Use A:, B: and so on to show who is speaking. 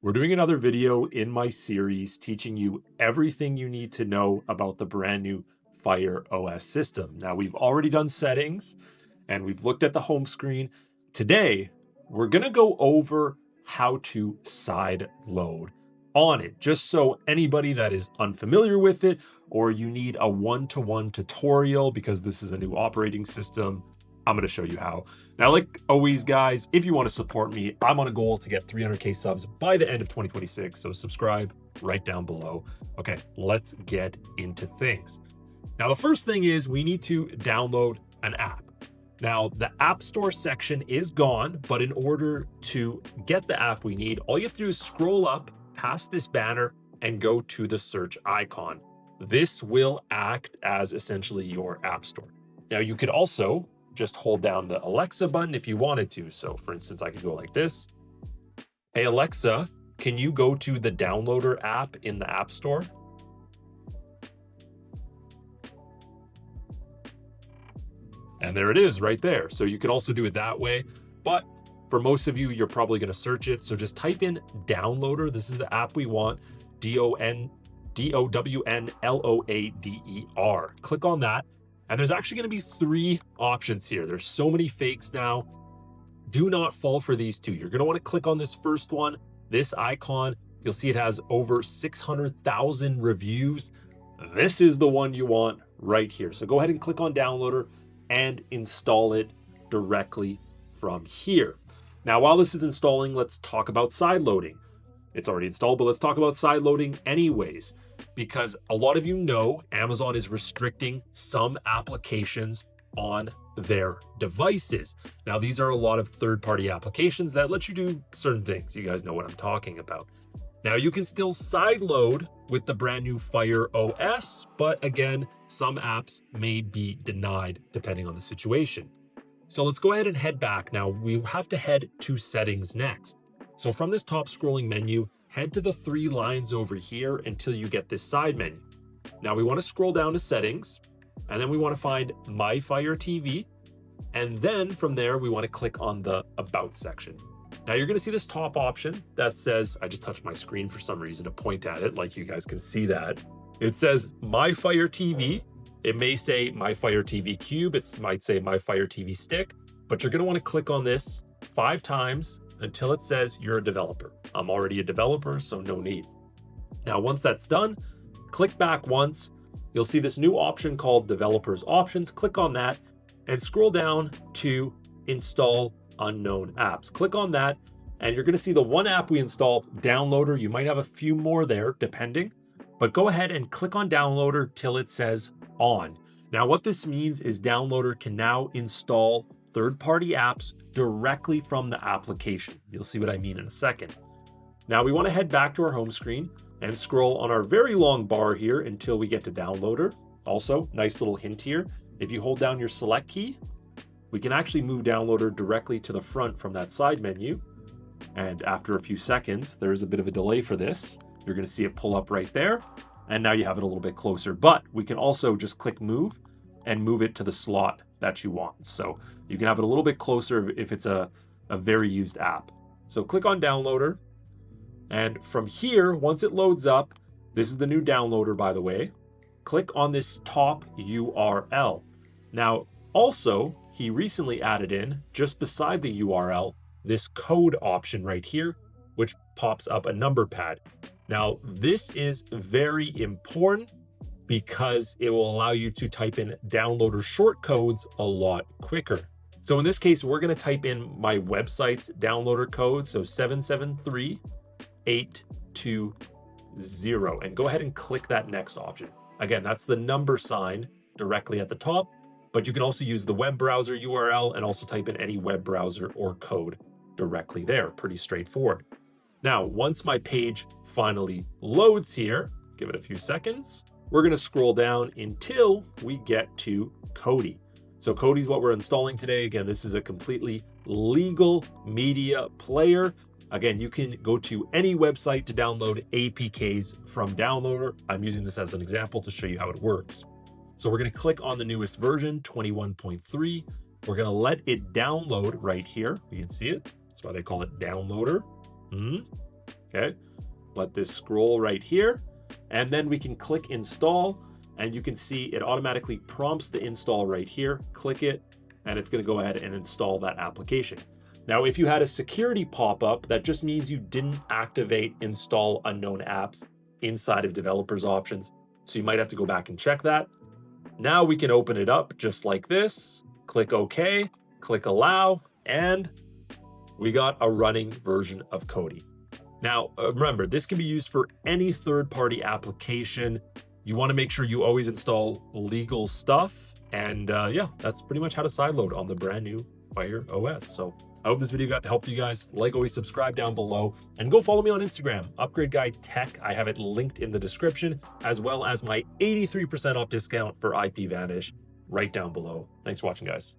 A: We're doing another video in my series teaching you everything you need to know about the brand new Fire OS system. Now, we've already done settings and we've looked at the home screen. Today, we're going to go over how to side load on it, just so anybody that is unfamiliar with it, or you need a one-to-one tutorial because this is a new operating system, I'm going to show you how. Now, like always, guys, if you want to support me, I'm on a goal to get 300K subs by the end of 2026. So subscribe right down below. Okay, let's get into things. Now, the first thing is we need to download an app. Now, the App Store section is gone, but in order to get the app we need, all you have to do is scroll up past this banner and go to the search icon. This will act as essentially your App Store. Now, you could also just hold down the Alexa button if you wanted to. So for instance, I could go like this. Hey, Alexa, can you go to the Downloader app in the App Store? And there it is right there. So you could also do it that way. But for most of you, you're probably going to search it. So just type in Downloader. This is the app we want. Downloader. Click on that. And there's actually going to be three options here. There's so many fakes now. Do not fall for these two. You're going to want to click on this first one, this icon. You'll see it has over 600,000 reviews. This is the one you want right here. So go ahead and click on Downloader and install it directly from here. Now, while this is installing, let's talk about side loading. It's already installed, but let's talk about side loading anyways, because a lot of you know Amazon is restricting some applications on their devices. Now, these are a lot of third-party applications that let you do certain things. You guys know what I'm talking about. Now, you can still side load with the brand new Fire OS, but again, some apps may be denied depending on the situation. So let's go ahead and head back. Now, we have to head to settings next. So from this top scrolling menu, head to the three lines over here until you get this side menu. Now we want to scroll down to settings, and then we want to find My Fire TV. And then from there, we want to click on the About section. Now you're going to see this top option that says, I just touched my screen for some reason to point at it, like you guys can see that. It says My Fire TV. It may say My Fire TV Cube. It might say My Fire TV Stick, but you're going to want to click on this 5 times until it says you're a developer. I'm already a developer, so no need. Now, once that's done, click back once. You'll see this new option called Developers Options. Click on that and scroll down to Install Unknown Apps. Click on that, and you're going to see the one app we installed, Downloader. You might have a few more there, depending, but go ahead and click on Downloader till it says On. Now, what this means is Downloader can now install third-party apps directly from the application. You'll see what I mean in a second. Now we want to head back to our home screen and scroll on our very long bar here until we get to Downloader. Also, nice little hint here. If you hold down your select key, we can actually move Downloader directly to the front from that side menu. And after a few seconds, there's a bit of a delay for this. You're going to see it pull up right there. And now you have it a little bit closer, but we can also just click move and move it to the slot that you want. So you can have it a little bit closer if it's a very used app. So click on Downloader. And from here, once it loads up, this is the new Downloader, by the way. Click on this top URL. Now, also, he recently added in, just beside the URL, this code option right here, which pops up a number pad. Now, this is very important because it will allow you to type in Downloader shortcodes a lot quicker. So in this case, we're going to type in my website's Downloader code, so 773820, and go ahead and click that next option. Again, that's the number sign directly at the top, but you can also use the web browser URL and also type in any web browser or code directly there. Pretty straightforward. Now, once my page finally loads here, give it a few seconds, we're going to scroll down until we get to Kodi. So Kodi's what we're installing today. Again, this is a completely legal media player. Again, you can go to any website to download APKs from Downloader. I'm using this as an example to show you how it works. So we're going to click on the newest version, 21.3. We're going to let it download right here. You can see it. That's why they call it Downloader. Okay, let this scroll right here, and then we can click install, and you can see it automatically prompts the install right here. Click it, and it's going to go ahead and install that application. Now, if you had a security pop-up, that just means you didn't activate install unknown apps inside of developers options. So you might have to go back and check that. Now we can open it up just like this, click OK, click allow, and we got a running version of Kodi. Now, remember, this can be used for any third-party application. You want to make sure you always install legal stuff. And yeah, that's pretty much how to sideload on the brand new Fire OS. So I hope this video helped you guys. Like always, subscribe down below and go follow me on Instagram, Upgrade Guy Tech. I have it linked in the description, as well as my 83% off discount for IP Vanish right down below. Thanks for watching, guys.